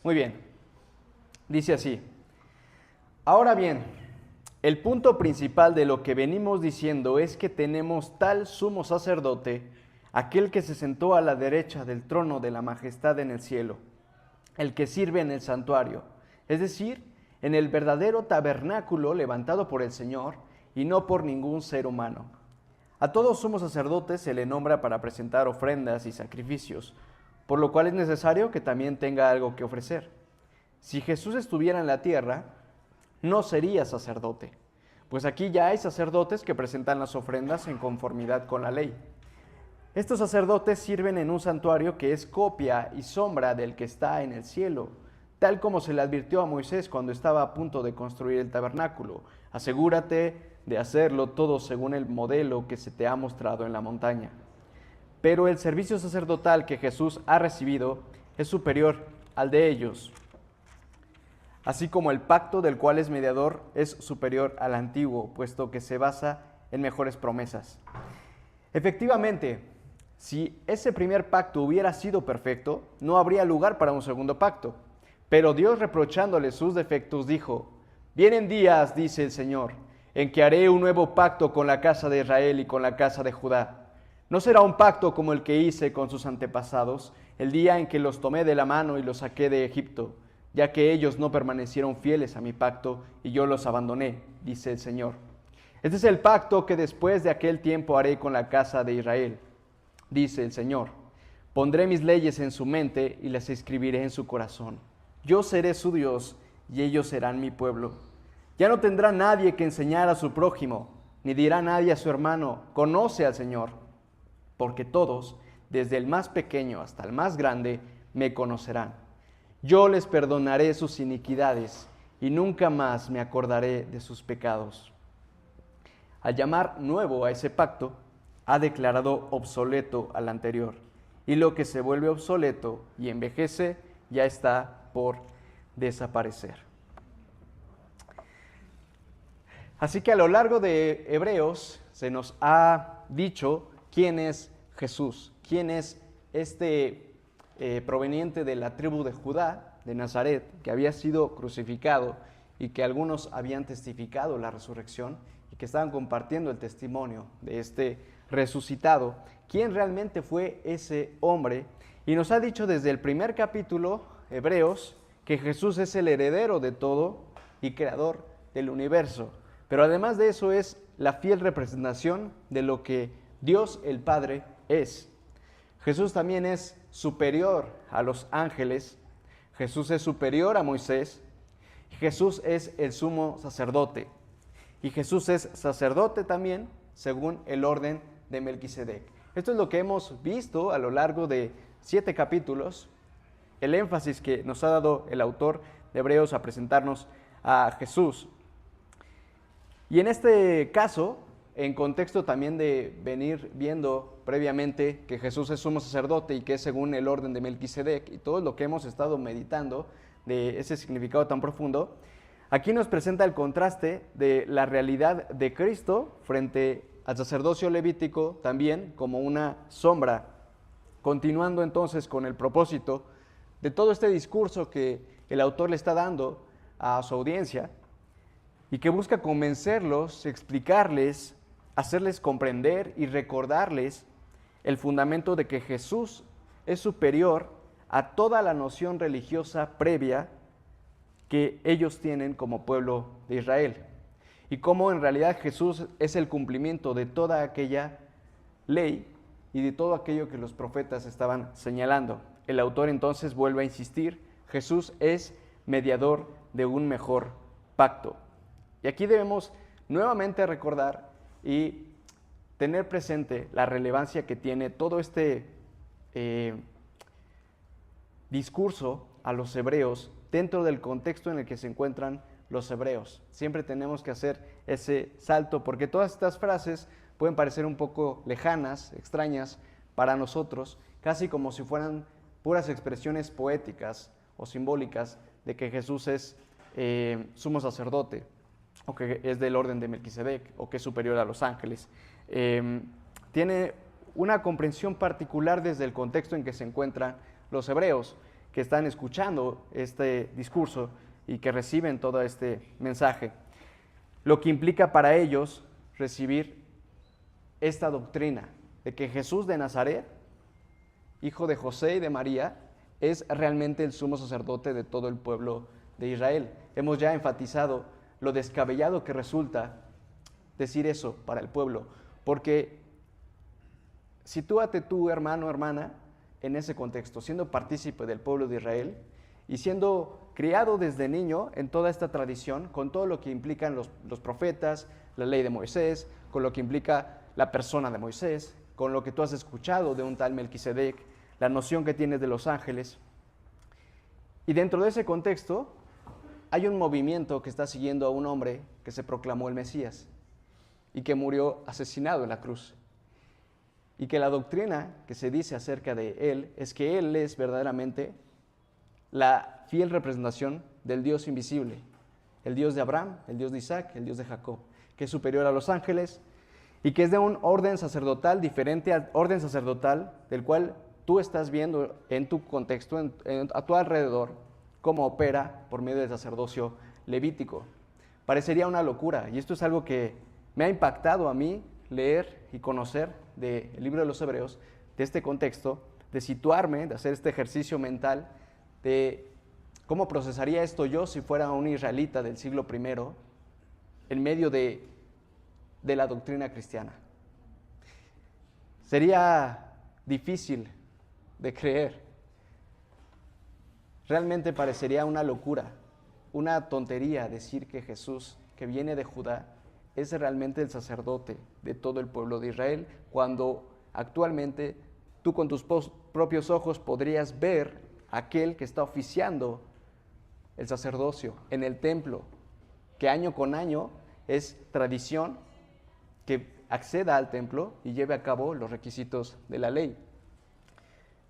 Muy bien, dice así. Ahora bien, el punto principal de lo que venimos diciendo es que tenemos tal sumo sacerdote, aquel que se sentó a la derecha del trono de la majestad en el cielo, el que sirve en el santuario, es decir, en el verdadero tabernáculo levantado por el Señor y no por ningún ser humano. A todo sumo sacerdote se le nombra para presentar ofrendas y sacrificios, por lo cual es necesario que también tenga algo que ofrecer. Si Jesús estuviera en la tierra, no sería sacerdote, pues aquí ya hay sacerdotes que presentan las ofrendas en conformidad con la ley. Estos sacerdotes sirven en un santuario que es copia y sombra del que está en el cielo, tal como se le advirtió a Moisés cuando estaba a punto de construir el tabernáculo. Asegúrate de hacerlo todo según el modelo que se te ha mostrado en la montaña. Pero el servicio sacerdotal que Jesús ha recibido es superior al de ellos, así como el pacto del cual es mediador es superior al antiguo, puesto que se basa en mejores promesas. Efectivamente, si ese primer pacto hubiera sido perfecto, no habría lugar para un segundo pacto. Pero Dios, reprochándole sus defectos, dijo: Vienen días, dice el Señor, en que haré un nuevo pacto con la casa de Israel y con la casa de Judá. No será un pacto como el que hice con sus antepasados, el día en que los tomé de la mano y los saqué de Egipto, ya que ellos no permanecieron fieles a mi pacto y yo los abandoné, dice el Señor. Este es el pacto que después de aquel tiempo haré con la casa de Israel, dice el Señor. Pondré mis leyes en su mente y las escribiré en su corazón. Yo seré su Dios y ellos serán mi pueblo. Ya no tendrá nadie que enseñar a su prójimo, ni dirá nadie a su hermano: conoce al Señor, porque todos, desde el más pequeño hasta el más grande, me conocerán. Yo les perdonaré sus iniquidades y nunca más me acordaré de sus pecados. Al llamar nuevo a ese pacto, ha declarado obsoleto al anterior, y lo que se vuelve obsoleto y envejece ya está por desaparecer. Así que a lo largo de Hebreos se nos ha dicho quién es Jesús, quién es este proveniente de la tribu de Judá, de Nazaret, que había sido crucificado y que algunos habían testificado la resurrección y que estaban compartiendo el testimonio de este resucitado. ¿Quién realmente fue ese hombre? Y nos ha dicho desde el primer capítulo, Hebreos, que Jesús es el heredero de todo y creador del universo. Pero además de eso es la fiel representación de lo que Dios el Padre es. Jesús también es superior a los ángeles, Jesús es superior a Moisés, Jesús es el sumo sacerdote y Jesús es sacerdote también según el orden de Melquisedec. Esto es lo que hemos visto a lo largo de 7 capítulos, el énfasis que nos ha dado el autor de Hebreos a presentarnos a Jesús. Y en este caso, en contexto también de venir viendo previamente que Jesús es sumo sacerdote y que es según el orden de Melquisedec y todo lo que hemos estado meditando de ese significado tan profundo, aquí nos presenta el contraste de la realidad de Cristo frente al sacerdocio levítico también como una sombra, continuando entonces con el propósito de todo este discurso que el autor le está dando a su audiencia y que busca convencerlos, explicarles, hacerles comprender y recordarles el fundamento de que Jesús es superior a toda la noción religiosa previa que ellos tienen como pueblo de Israel. Y cómo en realidad Jesús es el cumplimiento de toda aquella ley y de todo aquello que los profetas estaban señalando. El autor entonces vuelve a insistir: Jesús es mediador de un mejor pacto. Y aquí debemos nuevamente recordar y tener presente la relevancia que tiene todo este discurso a los hebreos dentro del contexto en el que se encuentran los hebreos. Siempre tenemos que hacer ese salto porque todas estas frases pueden parecer un poco lejanas, extrañas para nosotros, casi como si fueran puras expresiones poéticas o simbólicas de que Jesús es sumo sacerdote, o que es del orden de Melquisedec, o que es superior a los ángeles. Tiene una comprensión particular desde el contexto en que se encuentran los hebreos, que están escuchando este discurso y que reciben todo este mensaje, lo que implica para ellos recibir esta doctrina de que Jesús de Nazaret, hijo de José y de María, es realmente el sumo sacerdote de todo el pueblo de Israel. Hemos ya enfatizado lo descabellado que resulta decir eso para el pueblo, porque sitúate tú, hermano o hermana, en ese contexto, siendo partícipe del pueblo de Israel y siendo criado desde niño en toda esta tradición, con todo lo que implican los profetas, la ley de Moisés, con lo que implica la persona de Moisés, con lo que tú has escuchado de un tal Melquisedec, la noción que tienes de los ángeles. Y dentro de ese contexto hay un movimiento que está siguiendo a un hombre que se proclamó el Mesías y que murió asesinado en la cruz. Y que la doctrina que se dice acerca de él es que él es verdaderamente la fiel representación del Dios invisible, el Dios de Abraham, el Dios de Isaac, el Dios de Jacob, que es superior a los ángeles y que es de un orden sacerdotal diferente al orden sacerdotal del cual tú estás viendo en tu contexto, a tu alrededor, cómo opera por medio del sacerdocio levítico. Parecería una locura, y esto es algo que me ha impactado a mí leer y conocer del libro de los Hebreos, de este contexto, de situarme, de hacer este ejercicio mental, de cómo procesaría esto yo si fuera un israelita del siglo I en medio de la doctrina cristiana. Sería difícil de creer. Realmente parecería una locura, una tontería decir que Jesús, que viene de Judá, es realmente el sacerdote de todo el pueblo de Israel, cuando actualmente tú con tus propios ojos podrías ver a aquel que está oficiando el sacerdocio en el templo, que año con año es tradición que acceda al templo y lleve a cabo los requisitos de la ley.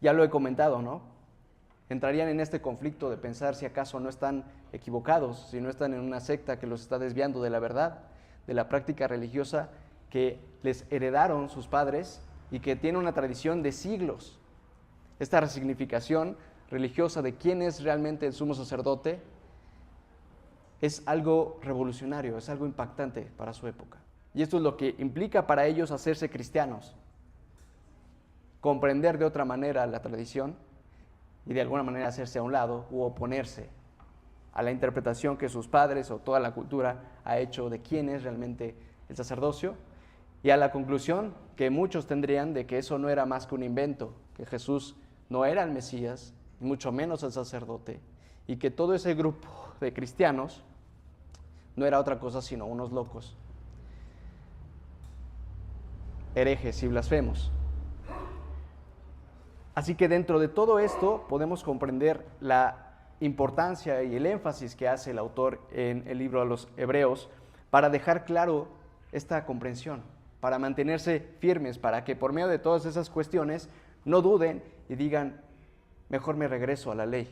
Ya lo he comentado, ¿no? Entrarían en este conflicto de pensar si acaso no están equivocados, si no están en una secta que los está desviando de la verdad, de la práctica religiosa que les heredaron sus padres y que tiene una tradición de siglos. Esta resignificación religiosa de quién es realmente el sumo sacerdote es algo revolucionario, es algo impactante para su época. Y esto es lo que implica para ellos hacerse cristianos, comprender de otra manera la tradición y de alguna manera hacerse a un lado u oponerse a la interpretación que sus padres o toda la cultura ha hecho de quién es realmente el sacerdocio, y a la conclusión que muchos tendrían de que eso no era más que un invento, que Jesús no era el Mesías, y mucho menos el sacerdote, y que todo ese grupo de cristianos no era otra cosa sino unos locos, herejes y blasfemos. Así que dentro de todo esto podemos comprender la importancia y el énfasis que hace el autor en el libro a los Hebreos para dejar claro esta comprensión, para mantenerse firmes, para que por medio de todas esas cuestiones no duden y digan, mejor me regreso a la ley,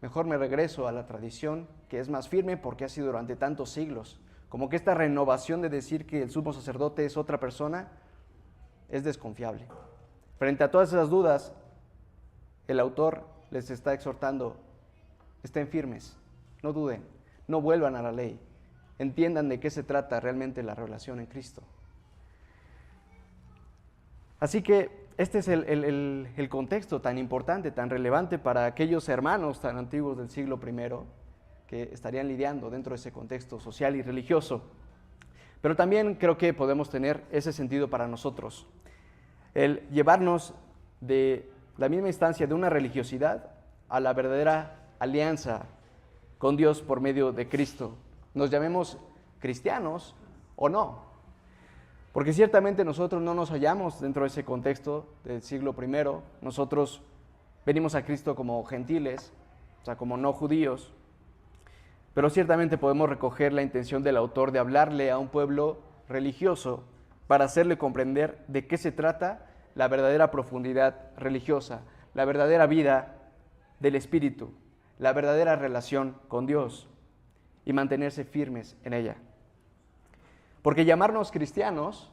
mejor me regreso a la tradición que es más firme porque ha sido durante tantos siglos. Como que esta renovación de decir que el sumo sacerdote es otra persona es desconfiable. Frente a todas esas dudas, el autor les está exhortando, estén firmes, no duden, no vuelvan a la ley, entiendan de qué se trata realmente la relación en Cristo. Así que este es el contexto tan importante, tan relevante para aquellos hermanos tan antiguos del siglo I que estarían lidiando dentro de ese contexto social y religioso. Pero también creo que podemos tener ese sentido para nosotros, el llevarnos de la misma instancia de una religiosidad a la verdadera alianza con Dios por medio de Cristo. Nos llamemos cristianos o no, porque ciertamente nosotros no nos hallamos dentro de ese contexto del siglo I. Nosotros venimos a Cristo como gentiles, o sea, como no judíos, pero ciertamente podemos recoger la intención del autor de hablarle a un pueblo religioso para hacerle comprender de qué se trata la verdadera profundidad religiosa, la verdadera vida del Espíritu, la verdadera relación con Dios y mantenerse firmes en ella. Porque llamarnos cristianos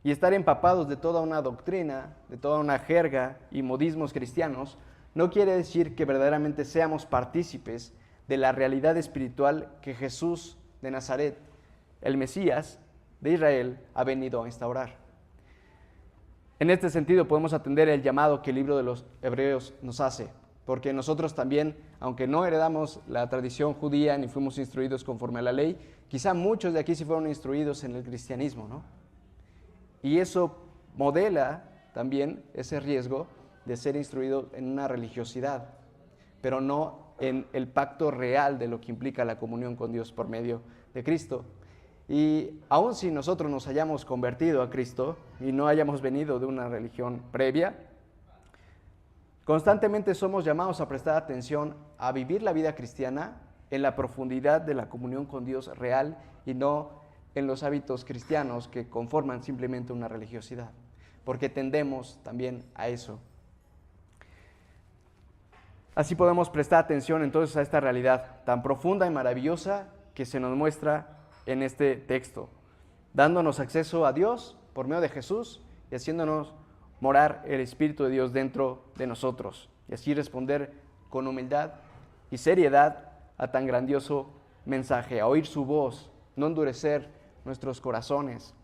y estar empapados de toda una doctrina, de toda una jerga y modismos cristianos, no quiere decir que verdaderamente seamos partícipes de la realidad espiritual que Jesús de Nazaret, el Mesías de Israel, ha venido a instaurar. En este sentido podemos atender el llamado que el libro de los Hebreos nos hace, porque nosotros también, aunque no heredamos la tradición judía ni fuimos instruidos conforme a la ley, quizá muchos de aquí sí fueron instruidos en el cristianismo, ¿no? Y eso modela también ese riesgo de ser instruido en una religiosidad, pero no en el pacto real de lo que implica la comunión con Dios por medio de Cristo. Y aun si nosotros nos hayamos convertido a Cristo y no hayamos venido de una religión previa, constantemente somos llamados a prestar atención a vivir la vida cristiana en la profundidad de la comunión con Dios real y no en los hábitos cristianos que conforman simplemente una religiosidad, porque tendemos también a eso. Así podemos prestar atención entonces a esta realidad tan profunda y maravillosa que se nos muestra en este texto, dándonos acceso a Dios por medio de Jesús y haciéndonos morar el Espíritu de Dios dentro de nosotros, y así responder con humildad y seriedad a tan grandioso mensaje, a oír su voz, no endurecer nuestros corazones.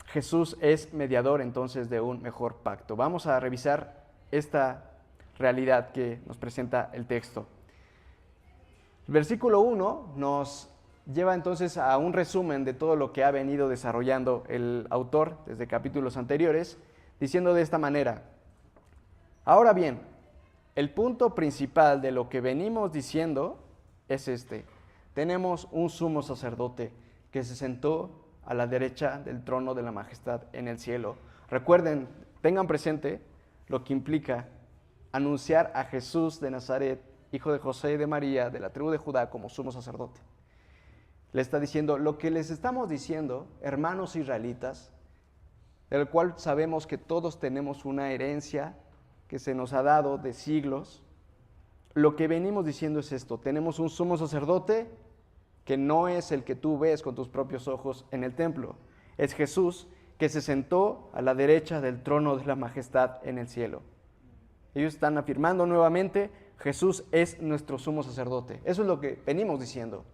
Jesús es mediador entonces de un mejor pacto. Vamos a revisar esta realidad que nos presenta el texto. El versículo 1 nos lleva entonces a un resumen de todo lo que ha venido desarrollando el autor desde capítulos anteriores, diciendo de esta manera: ahora bien, el punto principal de lo que venimos diciendo es este: tenemos un sumo sacerdote que se sentó a la derecha del trono de la majestad en el cielo. Recuerden, tengan presente lo que implica anunciar a Jesús de Nazaret, hijo de José y de María, de la tribu de Judá, como sumo sacerdote. Le está diciendo lo que les estamos diciendo, hermanos israelitas, del cual sabemos que todos tenemos una herencia que se nos ha dado de siglos. Lo que venimos diciendo es esto: tenemos un sumo sacerdote que no es el que tú ves con tus propios ojos en el templo. Es Jesús, que se sentó a la derecha del trono de la majestad en el cielo. Ellos están afirmando nuevamente: Jesús es nuestro sumo sacerdote. Eso es lo que venimos diciendo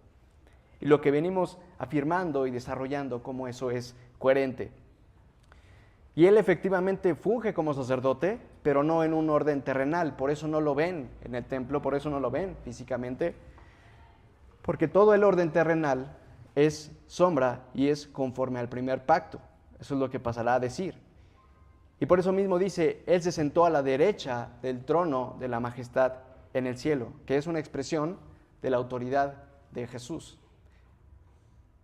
y lo que venimos afirmando y desarrollando, cómo eso es coherente. Y Él efectivamente funge como sacerdote, pero no en un orden terrenal. Por eso no lo ven en el templo, por eso no lo ven físicamente, porque todo el orden terrenal es sombra y es conforme al primer pacto. Eso es lo que pasará a decir. Y por eso mismo dice: Él se sentó a la derecha del trono de la majestad en el cielo, que es una expresión de la autoridad de Jesús,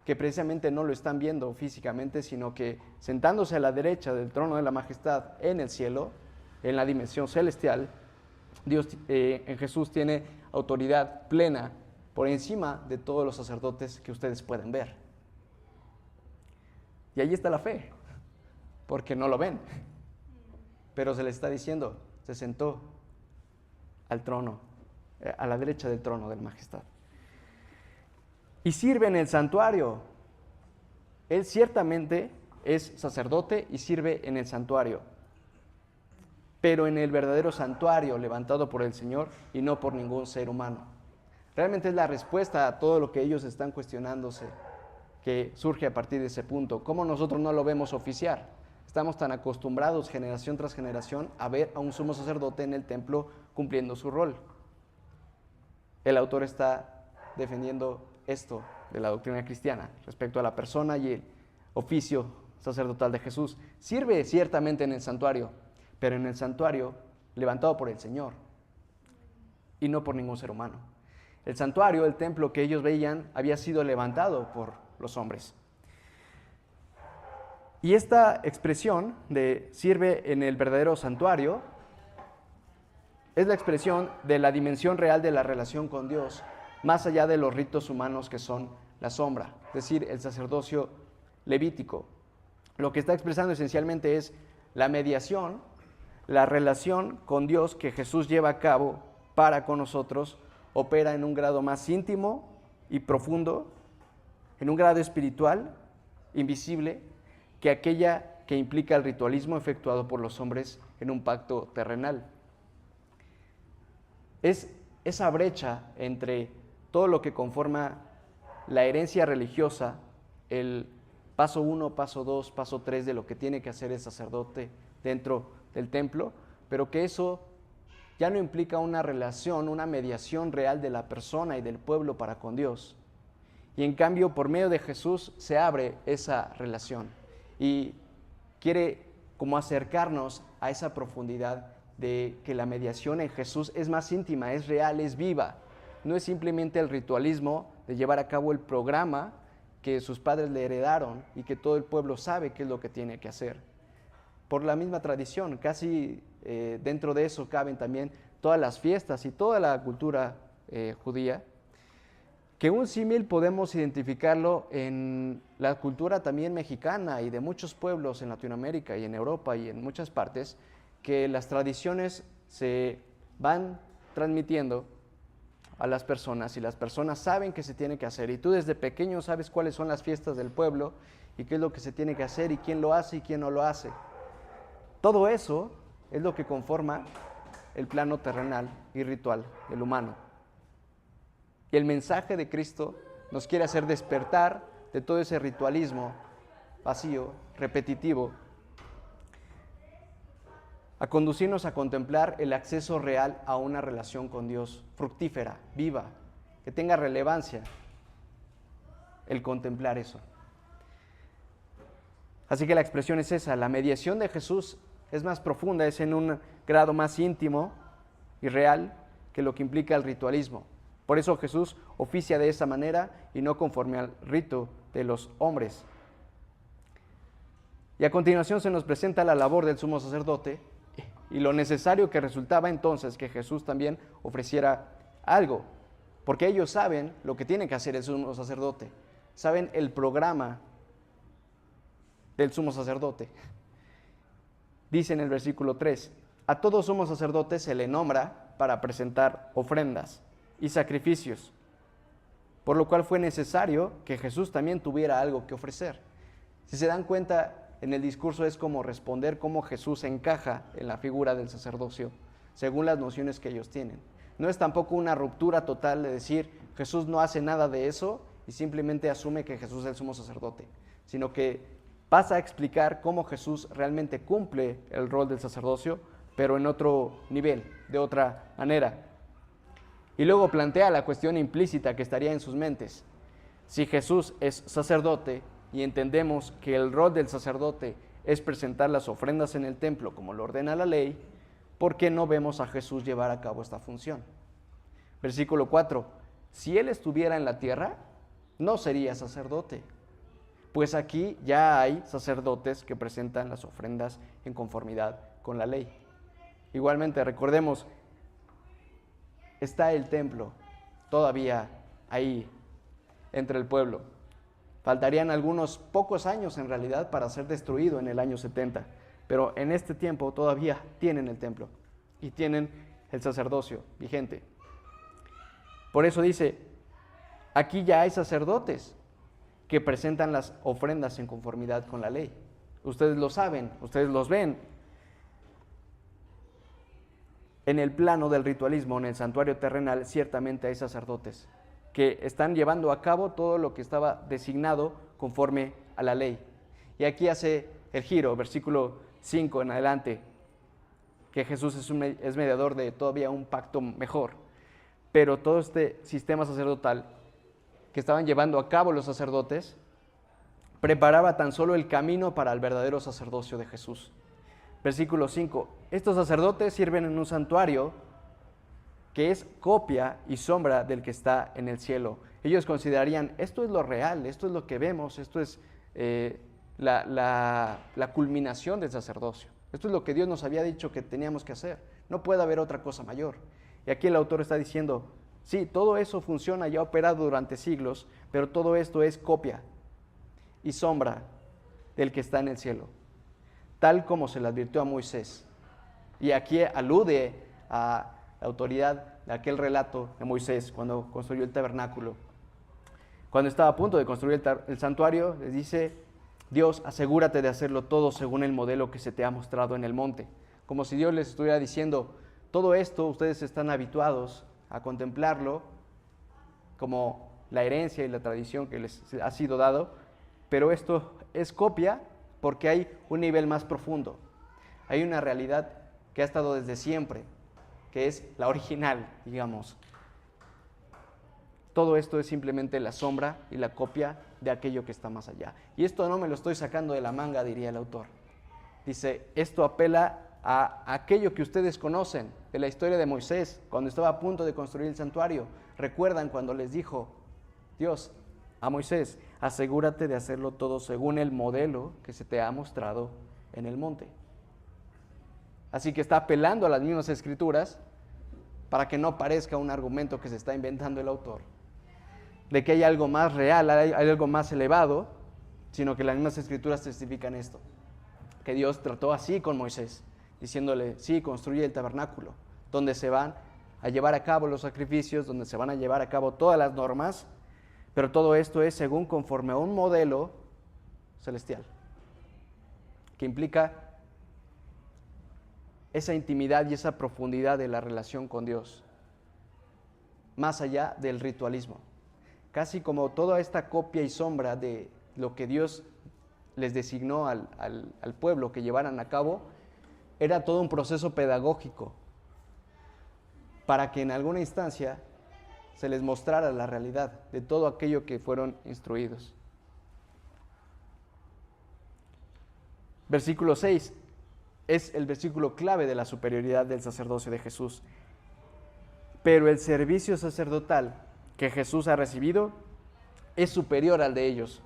que precisamente no lo están viendo físicamente, sino que sentándose a la derecha del trono de la majestad en el cielo, en la dimensión celestial, Dios en Jesús tiene autoridad plena por encima de todos los sacerdotes que ustedes pueden ver. Y ahí está la fe, porque no lo ven, pero se les está diciendo: se sentó al trono, a la derecha del trono de la majestad. Y sirve en el santuario. Él ciertamente es sacerdote y sirve en el santuario, pero en el verdadero santuario levantado por el Señor y no por ningún ser humano. Realmente es la respuesta a todo lo que ellos están cuestionándose, que surge a partir de ese punto. ¿Cómo nosotros no lo vemos oficiar? Estamos tan acostumbrados generación tras generación a ver a un sumo sacerdote en el templo cumpliendo su rol. El autor está defendiendo esto de la doctrina cristiana respecto a la persona y el oficio sacerdotal de Jesús. Sirve ciertamente en el santuario, pero en el santuario levantado por el Señor y no por ningún ser humano. El santuario, el templo que ellos veían, había sido levantado por los hombres. Y esta expresión de sirve en el verdadero santuario es la expresión de la dimensión real de la relación con Dios, más allá de los ritos humanos que son la sombra, es decir, el sacerdocio levítico. Lo que está expresando esencialmente es la mediación, la relación con Dios que Jesús lleva a cabo para con nosotros, opera en un grado más íntimo y profundo, en un grado espiritual, invisible, que aquella que implica el ritualismo efectuado por los hombres en un pacto terrenal. Es esa brecha entre todo lo que conforma la herencia religiosa, el paso 1, paso 2, paso 3 de lo que tiene que hacer el sacerdote dentro del templo, pero que eso ya no implica una relación, una mediación real de la persona y del pueblo para con Dios. Y en cambio, por medio de Jesús se abre esa relación y quiere como acercarnos a esa profundidad de que la mediación en Jesús es más íntima, es real, es viva. No es simplemente el ritualismo de llevar a cabo el programa que sus padres le heredaron y que todo el pueblo sabe qué es lo que tiene que hacer. Por la misma tradición, casi dentro de eso caben también todas las fiestas y toda la cultura judía, que un símil podemos identificarlo en la cultura también mexicana y de muchos pueblos en Latinoamérica y en Europa y en muchas partes, que las tradiciones se van transmitiendo a las personas y las personas saben qué se tiene que hacer y tú desde pequeño sabes cuáles son las fiestas del pueblo y qué es lo que se tiene que hacer y quién lo hace y quién no lo hace. Todo eso es lo que conforma el plano terrenal y ritual del humano. Y el mensaje de Cristo nos quiere hacer despertar de todo ese ritualismo vacío, repetitivo, a conducirnos a contemplar el acceso real a una relación con Dios fructífera, viva, que tenga relevancia el contemplar eso. Así que la expresión es esa, la mediación de Jesús es más profunda, es en un grado más íntimo y real que lo que implica el ritualismo. Por eso Jesús oficia de esa manera y no conforme al rito de los hombres. Y a continuación se nos presenta la labor del sumo sacerdote y lo necesario que resultaba entonces que Jesús también ofreciera algo, porque ellos saben lo que tiene que hacer el sumo sacerdote, saben el programa del sumo sacerdote. Dice en el versículo 3, a todo sumo sacerdote se le nombra para presentar ofrendas y sacrificios, por lo cual fue necesario que Jesús también tuviera algo que ofrecer. Si se dan cuenta, en el discurso es como responder cómo Jesús encaja en la figura del sacerdocio, según las nociones que ellos tienen. No es tampoco una ruptura total de decir Jesús no hace nada de eso y simplemente asume que Jesús es el sumo sacerdote, sino que pasa a explicar cómo Jesús realmente cumple el rol del sacerdocio, pero en otro nivel, de otra manera. Y luego plantea la cuestión implícita que estaría en sus mentes. Si Jesús es sacerdote y entendemos que el rol del sacerdote es presentar las ofrendas en el templo como lo ordena la ley, ¿por qué no vemos a Jesús llevar a cabo esta función? Versículo 4. Si Él estuviera en la tierra, no sería sacerdote, pues aquí ya hay sacerdotes que presentan las ofrendas en conformidad con la ley. Igualmente, recordemos, está el templo todavía ahí entre el pueblo. Faltarían algunos pocos años en realidad para ser destruido en el año 70, pero en este tiempo todavía tienen el templo y tienen el sacerdocio vigente. Por eso dice, aquí ya hay sacerdotes que presentan las ofrendas en conformidad con la ley. Ustedes lo saben, ustedes los ven. En el plano del ritualismo, en el santuario terrenal, ciertamente hay sacerdotes que están llevando a cabo todo lo que estaba designado conforme a la ley. Y aquí hace el giro, versículo 5 en adelante, que Jesús es mediador de todavía un pacto mejor. Pero todo este sistema sacerdotal que estaban llevando a cabo los sacerdotes preparaba tan solo el camino para el verdadero sacerdocio de Jesús. Versículo 5, estos sacerdotes sirven en un santuario que es copia y sombra del que está en el cielo. Ellos considerarían, esto es lo real, esto es lo que vemos, esto es la culminación del sacerdocio. Esto es lo que Dios nos había dicho que teníamos que hacer. No puede haber otra cosa mayor. Y aquí el autor está diciendo, sí, todo eso funciona y ha operado durante siglos, pero todo esto es copia y sombra del que está en el cielo, tal como se le advirtió a Moisés. Y aquí alude a la autoridad de aquel relato de Moisés cuando construyó el tabernáculo. Cuando estaba a punto de construir el santuario, les dice, Dios, asegúrate de hacerlo todo según el modelo que se te ha mostrado en el monte. Como si Dios les estuviera diciendo, todo esto ustedes están habituados a contemplarlo como la herencia y la tradición que les ha sido dado, pero esto es copia porque hay un nivel más profundo. Hay una realidad que ha estado desde siempre, que es la original, digamos. Todo esto es simplemente la sombra y la copia de aquello que está más allá. Y esto no me lo estoy sacando de la manga, diría el autor. Dice, esto apela a aquello que ustedes conocen de la historia de Moisés, cuando estaba a punto de construir el santuario. ¿Recuerdan cuando les dijo Dios a Moisés, asegúrate de hacerlo todo según el modelo que se te ha mostrado en el monte? Así que está apelando a las mismas escrituras para que no parezca un argumento que se está inventando el autor, de que hay algo más real, hay algo más elevado, sino que las mismas escrituras testifican esto, que Dios trató así con Moisés, diciéndole, sí, construye el tabernáculo, donde se van a llevar a cabo los sacrificios, donde se van a llevar a cabo todas las normas, pero todo esto es según conforme a un modelo celestial, que implica esa intimidad y esa profundidad de la relación con Dios, más allá del ritualismo. Casi como toda esta copia y sombra de lo que Dios les designó al pueblo que llevaran a cabo, era todo un proceso pedagógico para que en alguna instancia se les mostrara la realidad de todo aquello que fueron instruidos. Versículo 6 es el versículo clave de la superioridad del sacerdocio de Jesús. Pero el servicio sacerdotal que Jesús ha recibido es superior al de ellos,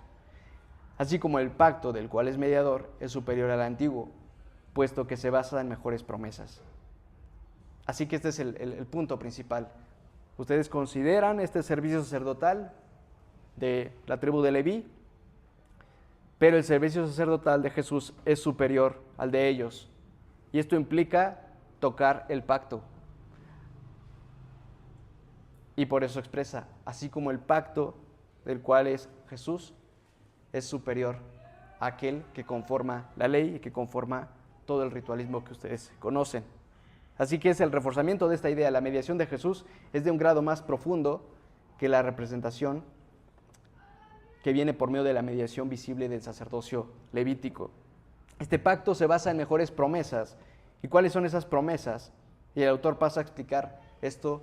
así como el pacto del cual es mediador es superior al antiguo, puesto que se basa en mejores promesas. Así que este es el punto principal. ¿Ustedes consideran este servicio sacerdotal de la tribu de Leví? Pero el servicio sacerdotal de Jesús es superior al de ellos. Y esto implica tocar el pacto. Y por eso expresa, así como el pacto del cual es Jesús, es superior a aquel que conforma la ley y que conforma todo el ritualismo que ustedes conocen. Así que es el reforzamiento de esta idea. La mediación de Jesús es de un grado más profundo que la representación que viene por medio de la mediación visible del sacerdocio levítico. Este pacto se basa en mejores promesas. ¿Y cuáles son esas promesas? Y el autor pasa a explicar esto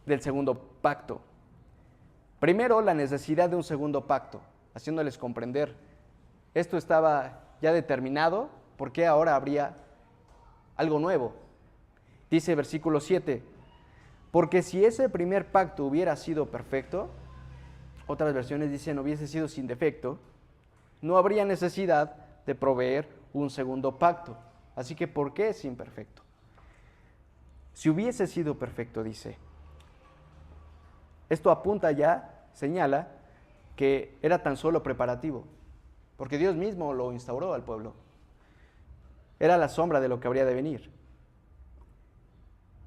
del segundo pacto. Primero, la necesidad de un segundo pacto, haciéndoles comprender, esto estaba ya determinado, ¿por qué ahora habría algo nuevo? Dice versículo 7, porque si ese primer pacto hubiera sido perfecto, otras versiones dicen hubiese sido sin defecto, no habría necesidad de proveer un segundo pacto. Así que, ¿por qué es imperfecto? Si hubiese sido perfecto, dice, esto apunta ya, señala, que era tan solo preparativo, porque Dios mismo lo instauró al pueblo. Era la sombra de lo que habría de venir.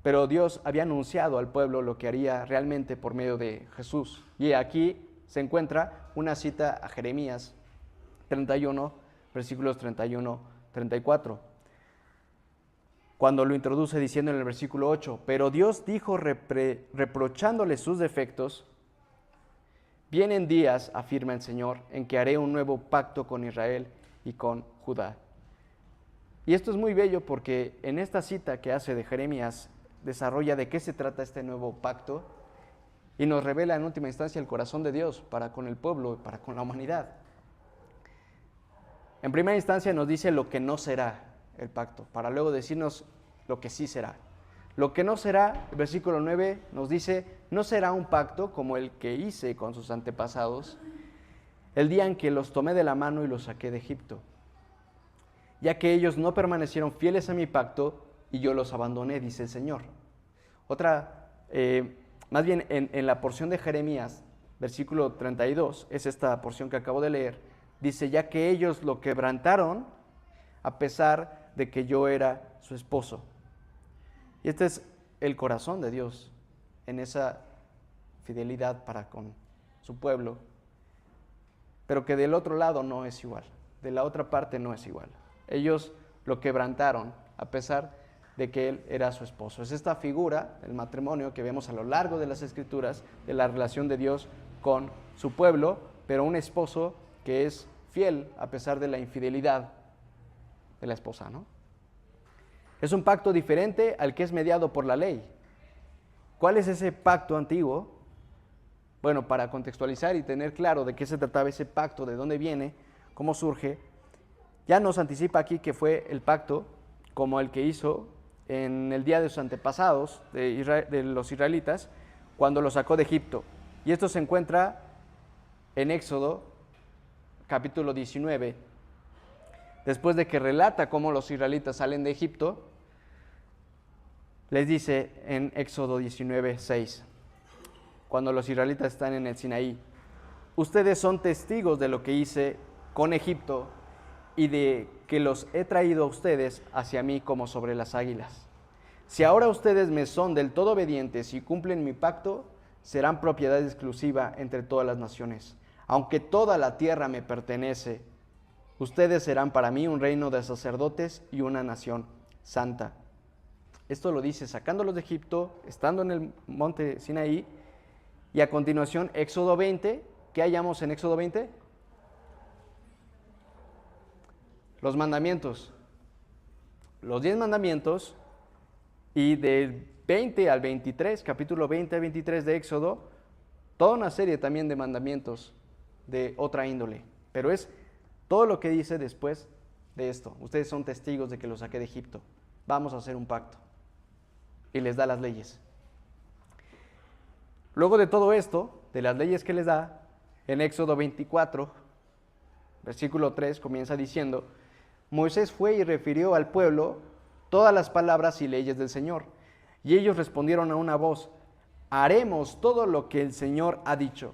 Pero Dios había anunciado al pueblo lo que haría realmente por medio de Jesús. Y aquí se encuentra una cita a Jeremías 31, versículos 31-34. Cuando lo introduce diciendo en el versículo 8, pero Dios dijo reprochándole sus defectos, vienen días, afirma el Señor, en que haré un nuevo pacto con Israel y con Judá. Y esto es muy bello porque en esta cita que hace de Jeremías, desarrolla de qué se trata este nuevo pacto y nos revela en última instancia el corazón de Dios para con el pueblo y para con la humanidad. En primera instancia nos dice lo que no será el pacto, para luego decirnos lo que sí será. Lo que no será, el versículo 9 nos dice, no será un pacto como el que hice con sus antepasados, el día en que los tomé de la mano y los saqué de Egipto, ya que ellos no permanecieron fieles a mi pacto y yo los abandoné, dice el Señor. Más bien en la porción de Jeremías, versículo 32, es esta porción que acabo de leer, dice, ya que ellos lo quebrantaron a pesar de que yo era su esposo. Y este es el corazón de Dios en esa fidelidad para con su pueblo. pero que del otro lado no es igual, de la otra parte no es igual. Ellos lo quebrantaron a pesar de que él era su esposo. Es esta figura del matrimonio que vemos a lo largo de las Escrituras, de la relación de Dios con su pueblo, pero un esposo que es fiel a pesar de la infidelidad de la esposa, ¿no? Es un pacto diferente al que es mediado por la ley. ¿Cuál es ese pacto antiguo? Bueno, para contextualizar y tener claro de qué se trataba ese pacto, de dónde viene, cómo surge, ya nos anticipa aquí que fue el pacto como el que hizo en el día de sus antepasados, de los israelitas, cuando los sacó de Egipto. Y esto se encuentra en Éxodo, capítulo 19, después de que relata cómo los israelitas salen de Egipto, les dice en Éxodo 19, 6, cuando los israelitas están en el Sinaí: ustedes son testigos de lo que hice con Egipto y de que los he traído a ustedes hacia mí como sobre las águilas. Si ahora ustedes me son del todo obedientes y cumplen mi pacto, serán propiedad exclusiva entre todas las naciones. Aunque toda la tierra me pertenece, ustedes serán para mí un reino de sacerdotes y una nación santa. Esto lo dice sacándolos de Egipto, estando en el monte Sinaí, y a continuación Éxodo 20. ¿Qué hallamos en Éxodo 20? Los mandamientos. Los 10 mandamientos, y del 20 al 23, capítulo 20 al 23 de Éxodo, toda una serie también de mandamientos de otra índole. Pero es todo lo que dice después de esto. Ustedes son testigos de que los saqué de Egipto. Vamos a hacer un pacto. Y les da las leyes. Luego de todo esto, de las leyes que les da, en Éxodo 24, versículo 3, comienza diciendo: Moisés fue y refirió al pueblo todas las palabras y leyes del Señor. Y ellos respondieron a una voz: haremos todo lo que el Señor ha dicho.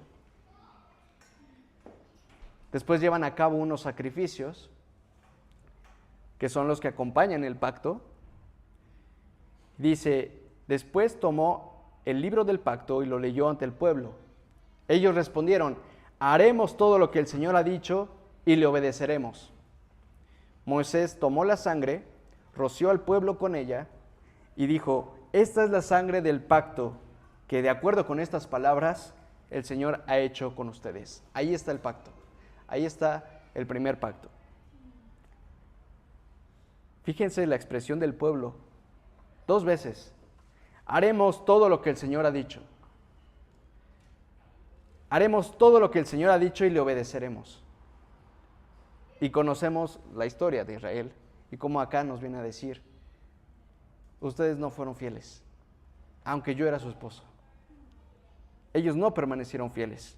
Después llevan a cabo unos sacrificios, que son los que acompañan el pacto. Dice: después tomó el libro del pacto y lo leyó ante el pueblo. Ellos respondieron: haremos todo lo que el Señor ha dicho y le obedeceremos. Moisés tomó la sangre, roció al pueblo con ella y dijo: esta es la sangre del pacto que, de acuerdo con estas palabras, el Señor ha hecho con ustedes. Ahí está el pacto. Ahí está el primer pacto. Fíjense la expresión del pueblo. 2 veces. Haremos todo lo que el Señor ha dicho. Haremos todo lo que el Señor ha dicho y le obedeceremos. Y conocemos la historia de Israel y cómo acá nos viene a decir: ustedes no fueron fieles, aunque yo era su esposo. Ellos no permanecieron fieles.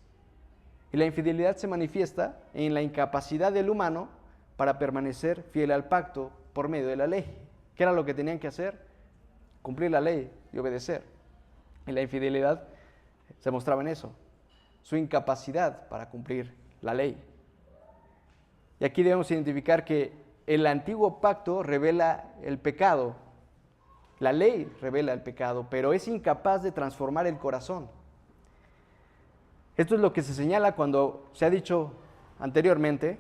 Y la infidelidad se manifiesta en la incapacidad del humano para permanecer fiel al pacto por medio de la ley. ¿Qué era lo que tenían que hacer? Cumplir la ley y obedecer. Y la infidelidad se mostraba en eso, su incapacidad para cumplir la ley. Y aquí debemos identificar que el antiguo pacto revela el pecado, la ley revela el pecado, pero es incapaz de transformar el corazón. Esto es lo que se señala cuando se ha dicho anteriormente,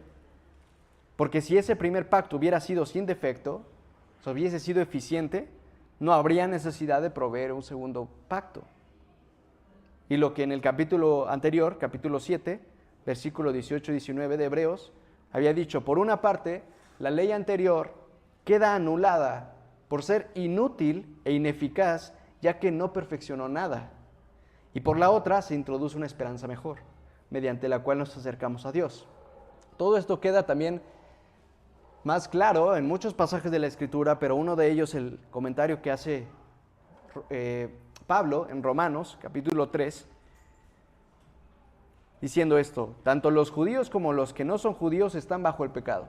porque si ese primer pacto hubiera sido sin defecto, si hubiese sido eficiente, no habría necesidad de proveer un segundo pacto. Y lo que en el capítulo anterior, capítulo 7, versículo 18 y 19 de Hebreos, había dicho: por una parte, la ley anterior queda anulada por ser inútil e ineficaz, ya que no perfeccionó nada. Y por la otra se introduce una esperanza mejor, mediante la cual nos acercamos a Dios. Todo esto queda también más claro en muchos pasajes de la Escritura, pero uno de ellos, el comentario que hace Pablo en Romanos, capítulo 3, diciendo esto: tanto los judíos como los que no son judíos están bajo el pecado.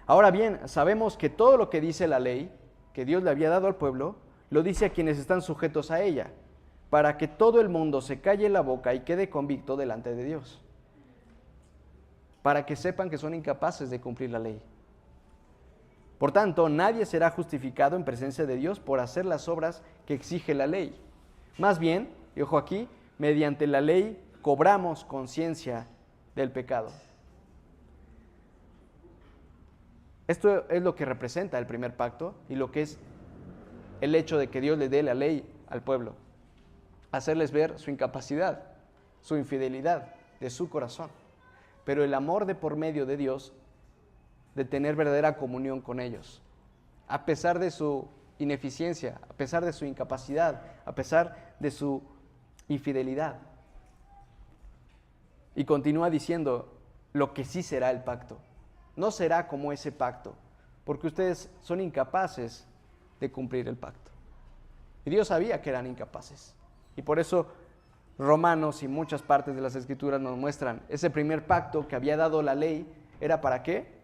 Ahora bien, sabemos que todo lo que dice la ley, que Dios le había dado al pueblo, lo dice a quienes están sujetos a ella, para que todo el mundo se calle la boca y quede convicto delante de Dios, para que sepan que son incapaces de cumplir la ley. Por tanto, nadie será justificado en presencia de Dios por hacer las obras que exige la ley. Más bien, y ojo aquí, mediante la ley cobramos conciencia del pecado. Esto es lo que representa el primer pacto y lo que es el hecho de que Dios le dé la ley al pueblo. Hacerles ver su incapacidad, su infidelidad de su corazón. Pero el amor de por medio de Dios, de tener verdadera comunión con ellos. A pesar de su ineficiencia, a pesar de su incapacidad, a pesar de su infidelidad. Y continúa diciendo lo que sí será el pacto. No será como ese pacto, porque ustedes son incapaces de cumplir el pacto. Y Dios sabía que eran incapaces. Y por eso Romanos y muchas partes de las Escrituras nos muestran ese primer pacto que había dado la ley, ¿era para qué?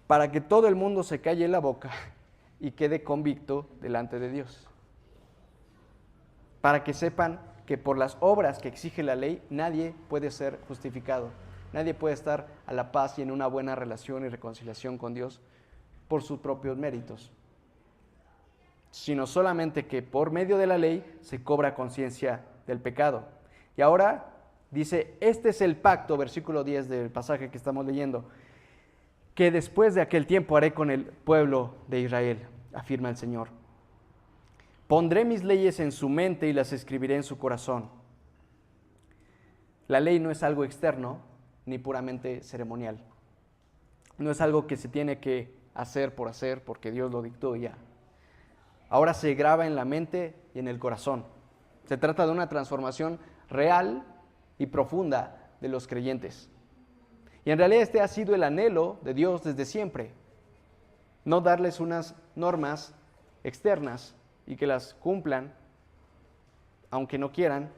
Para que todo el mundo se calle la boca y quede convicto delante de Dios. Para que sepan que por las obras que exige la ley, nadie puede ser justificado. Nadie puede estar a la paz y en una buena relación y reconciliación con Dios por sus propios méritos, sino solamente que por medio de la ley se cobra conciencia del pecado. Y ahora dice, este es el pacto, versículo 10 del pasaje que estamos leyendo, que después de aquel tiempo haré con el pueblo de Israel, afirma el Señor. Pondré mis leyes en su mente y las escribiré en su corazón. La ley no es algo externo ni puramente ceremonial. No es algo que se tiene que hacer porque Dios lo dictó y ya. Ahora se graba en la mente y en el corazón. Se trata de una transformación real y profunda de los creyentes. Y en realidad este ha sido el anhelo de Dios desde siempre. No darles unas normas externas y que las cumplan, aunque no quieran,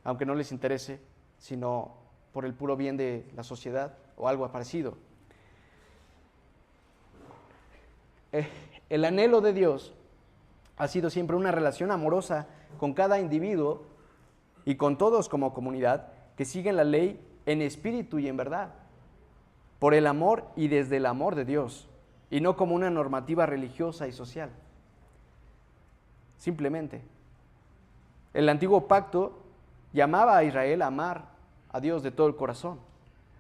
aunque no les interese, sino por el puro bien de la sociedad o algo parecido. El anhelo de Dios ha sido siempre una relación amorosa con cada individuo y con todos como comunidad que siguen la ley en espíritu y en verdad, por el amor y desde el amor de Dios, y no como una normativa religiosa y social. Simplemente. El antiguo pacto llamaba a Israel a amar a Dios de todo el corazón.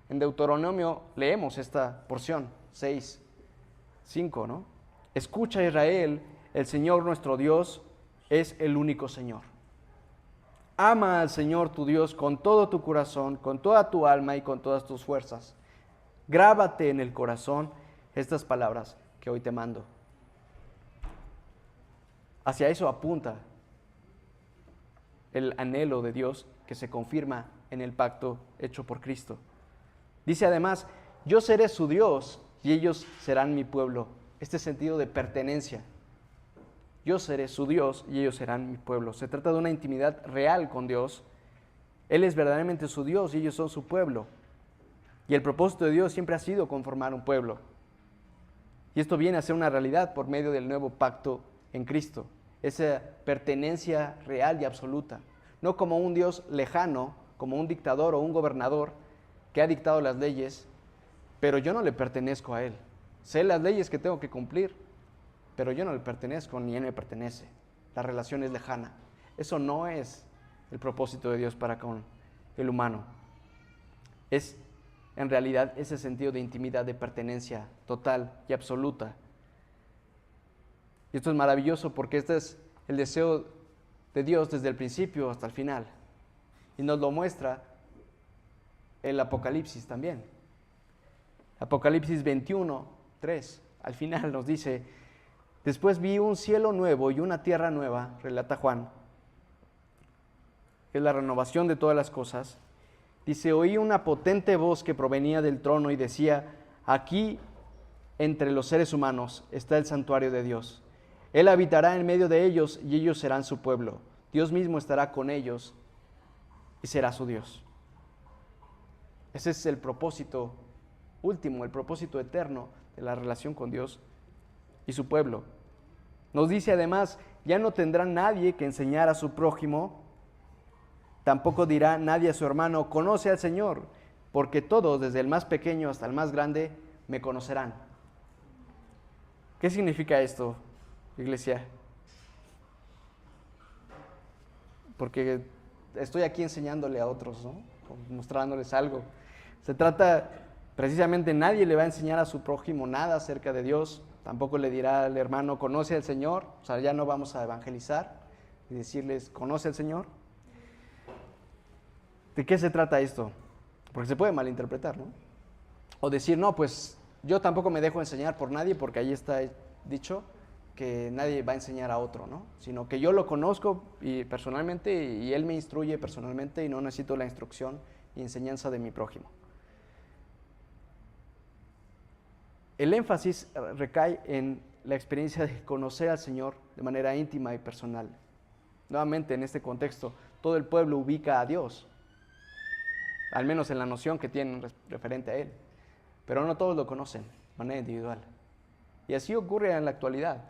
En Deuteronomio leemos esta porción, 6:5, ¿no? Escucha, Israel, el Señor nuestro Dios es el único Señor. Ama al Señor tu Dios con todo tu corazón, con toda tu alma y con todas tus fuerzas. Grábate en el corazón estas palabras que hoy te mando. Hacia eso apunta el anhelo de Dios que se confirma en el pacto hecho por Cristo. Dice además, yo seré su Dios y ellos serán mi pueblo. Este sentido de pertenencia. Yo seré su Dios y ellos serán mi pueblo. Se trata de una intimidad real con Dios. Él es verdaderamente su Dios y ellos son su pueblo. Y el propósito de Dios siempre ha sido conformar un pueblo. Y esto viene a ser una realidad por medio del nuevo pacto en Cristo. Esa pertenencia real y absoluta. No como un Dios lejano, como un dictador o un gobernador que ha dictado las leyes, pero yo no le pertenezco a Él. Sé las leyes que tengo que cumplir, pero yo no le pertenezco ni Él me pertenece. La relación es lejana. Eso no es el propósito de Dios para con el humano. Es en realidad ese sentido de intimidad, de pertenencia total y absoluta. Y esto es maravilloso porque este es el deseo de Dios desde el principio hasta el final. Y nos lo muestra el Apocalipsis también. Apocalipsis 21:3, al final nos dice, después vi un cielo nuevo y una tierra nueva, relata Juan, que es la renovación de todas las cosas. Dice, oí una potente voz que provenía del trono y decía, aquí entre los seres humanos está el santuario de Dios. Él habitará en medio de ellos y ellos serán su pueblo. Dios mismo estará con ellos y será su Dios. Ese es el propósito último, el propósito eterno de la relación con Dios y su pueblo. Nos dice además, ya no tendrá nadie que enseñar a su prójimo, tampoco dirá nadie a su hermano, conoce al Señor, porque todos, desde el más pequeño hasta el más grande, me conocerán. ¿Qué significa esto, iglesia? Porque estoy aquí enseñándole a otros, ¿no? o mostrándoles algo. Se trata precisamente, nadie le va a enseñar a su prójimo nada acerca de Dios, tampoco le dirá al hermano, conoce al Señor, o sea, ya no vamos a evangelizar y decirles, conoce al Señor. ¿De qué se trata esto? Porque se puede malinterpretar, ¿no? O decir, no, pues yo tampoco me dejo enseñar por nadie, porque ahí está dicho que nadie va a enseñar a otro, ¿no? Sino que yo lo conozco y personalmente y él me instruye personalmente y no necesito la instrucción y enseñanza de mi prójimo. El énfasis recae en la experiencia de conocer al Señor de manera íntima y personal. Nuevamente, en este contexto, todo el pueblo ubica a Dios, al menos en la noción que tienen referente a Él, pero no todos lo conocen de manera individual. Y así ocurre en la actualidad,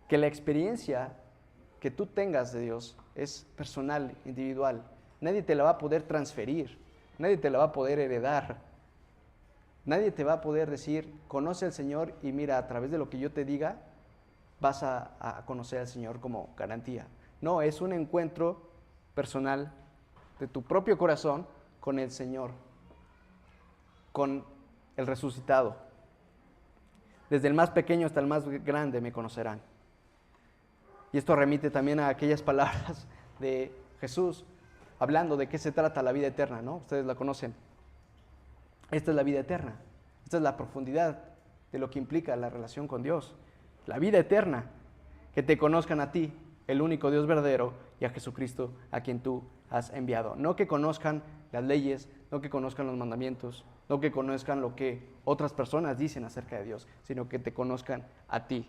que la experiencia que tú tengas de Dios es personal, individual. Nadie te la va a poder transferir, nadie te la va a poder heredar. Nadie te va a poder decir, conoce al Señor y mira, a través de lo que yo te diga, vas a conocer al Señor como garantía. No, es un encuentro personal de tu propio corazón con el Señor, con el resucitado. Desde el más pequeño hasta el más grande me conocerán. Y esto remite también a aquellas palabras de Jesús, hablando de qué se trata la vida eterna, ¿no? Ustedes la conocen. Esta es la vida eterna. Esta es la profundidad de lo que implica la relación con Dios. La vida eterna, que te conozcan a ti, el único Dios verdadero, y a Jesucristo, a quien tú has enviado. No que conozcan las leyes, no que conozcan los mandamientos, no que conozcan lo que otras personas dicen acerca de Dios, sino que te conozcan a ti.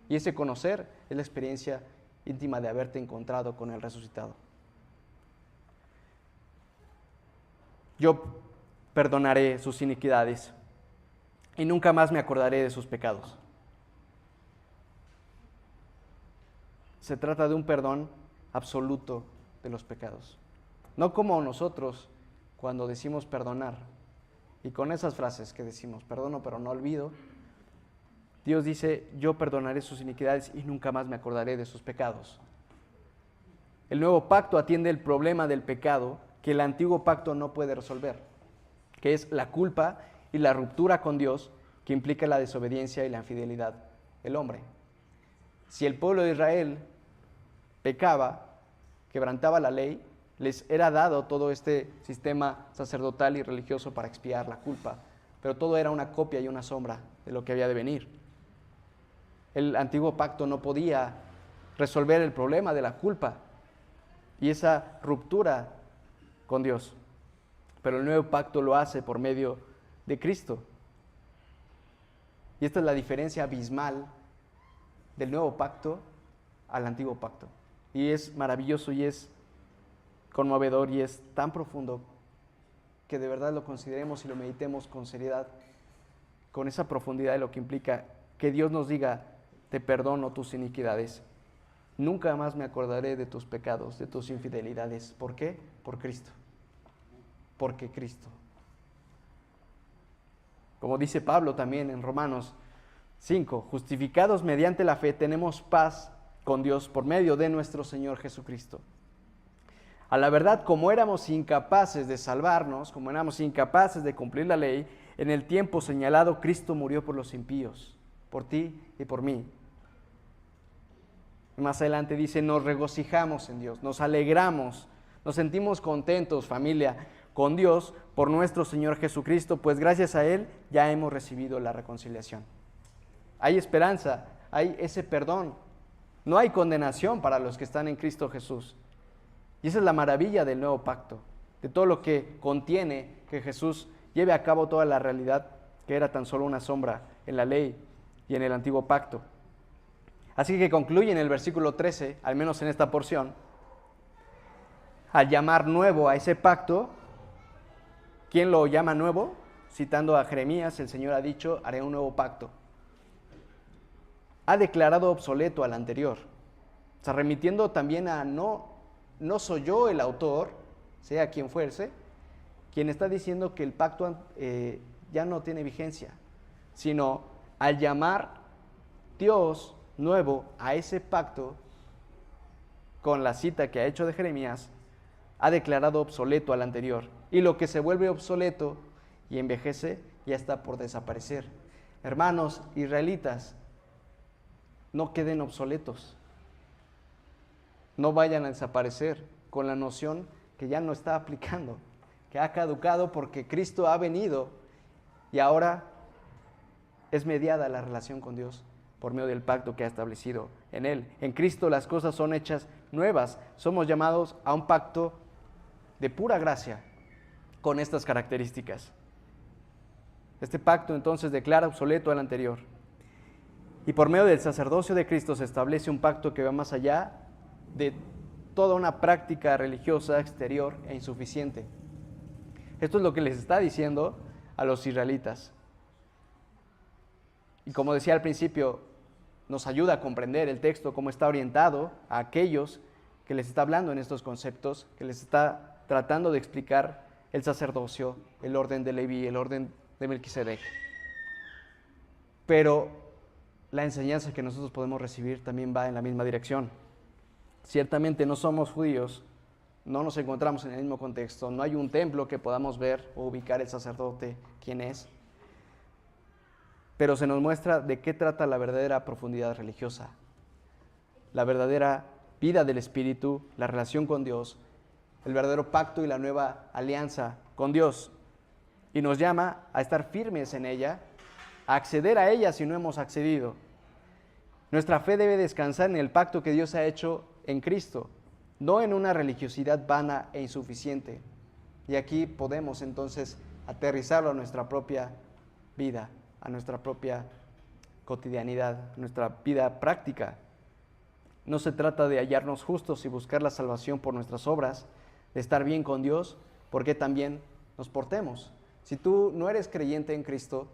Y ese conocer es la experiencia íntima de haberte encontrado con el resucitado. Yo perdonaré sus iniquidades y nunca más me acordaré de sus pecados. Se trata de un perdón absoluto de los pecados. No como nosotros cuando decimos perdonar y con esas frases que decimos, perdono pero no olvido, Dios dice, yo perdonaré sus iniquidades y nunca más me acordaré de sus pecados. El nuevo pacto atiende el problema del pecado que el antiguo pacto no puede resolver, que es la culpa y la ruptura con Dios que implica la desobediencia y la infidelidad del hombre. Si el pueblo de Israel pecaba, quebrantaba la ley, les era dado todo este sistema sacerdotal y religioso para expiar la culpa, pero todo era una copia y una sombra de lo que había de venir. El antiguo pacto no podía resolver el problema de la culpa y esa ruptura con Dios, pero el nuevo pacto lo hace por medio de Cristo. Y esta es la diferencia abismal del nuevo pacto al antiguo pacto. Y es maravilloso y es conmovedor y es tan profundo que de verdad lo consideremos y lo meditemos con seriedad, con esa profundidad de lo que implica que Dios nos diga, te perdono tus iniquidades, nunca más me acordaré de tus pecados, de tus infidelidades. ¿Por qué? Por Cristo. Porque Cristo. Como dice Pablo también en Romanos 5, justificados mediante la fe tenemos paz con Dios por medio de nuestro Señor Jesucristo. A la verdad, como éramos incapaces de salvarnos, como éramos incapaces de cumplir la ley, en el tiempo señalado Cristo murió por los impíos, por ti y por mí. Más adelante dice, nos regocijamos en Dios, nos alegramos, nos sentimos contentos, familia, con Dios por nuestro Señor Jesucristo, pues gracias a Él ya hemos recibido la reconciliación. Hay esperanza, hay ese perdón, no hay condenación para los que están en Cristo Jesús. Y esa es la maravilla del nuevo pacto, de todo lo que contiene que Jesús lleve a cabo toda la realidad que era tan solo una sombra en la ley y en el antiguo pacto. Así que concluye en el versículo 13, al menos en esta porción, al llamar nuevo a ese pacto. ¿Quién lo llama nuevo? Citando a Jeremías, el Señor ha dicho, haré un nuevo pacto. Ha declarado obsoleto al anterior. O sea, remitiendo también a no soy yo el autor, sea quien fuese, quien está diciendo que el pacto ya no tiene vigencia, sino al llamar Dios nuevo a ese pacto, con la cita que ha hecho de Jeremías, ha declarado obsoleto al anterior. Y lo que se vuelve obsoleto y envejece ya está por desaparecer. Hermanos israelitas, no queden obsoletos. No vayan a desaparecer con la noción que ya no está aplicando, que ha caducado porque Cristo ha venido y ahora es mediada la relación con Dios por medio del pacto que ha establecido en Él. En Cristo las cosas son hechas nuevas. Somos llamados a un pacto de pura gracia con estas características. Este pacto entonces declara obsoleto al anterior. Y por medio del sacerdocio de Cristo se establece un pacto que va más allá de toda una práctica religiosa exterior e insuficiente. Esto es lo que les está diciendo a los israelitas. Y como decía al principio, nos ayuda a comprender el texto, cómo está orientado a aquellos que les está hablando en estos conceptos, que les está tratando de explicar el sacerdocio, el orden de Leví, el orden de Melquisedec. Pero la enseñanza que nosotros podemos recibir también va en la misma dirección. Ciertamente no somos judíos, no nos encontramos en el mismo contexto, no hay un templo que podamos ver o ubicar el sacerdote, quién es, pero se nos muestra de qué trata la verdadera profundidad religiosa, la verdadera vida del Espíritu, la relación con Dios, el verdadero pacto y la nueva alianza con Dios. Y nos llama a estar firmes en ella, a acceder a ella si no hemos accedido. Nuestra fe debe descansar en el pacto que Dios ha hecho en Cristo, no en una religiosidad vana e insuficiente. Y aquí podemos entonces aterrizarlo a nuestra propia vida, a nuestra propia cotidianidad, a nuestra vida práctica. No se trata de hallarnos justos y buscar la salvación por nuestras obras, de estar bien con Dios, porque también nos portemos. Si tú no eres creyente en Cristo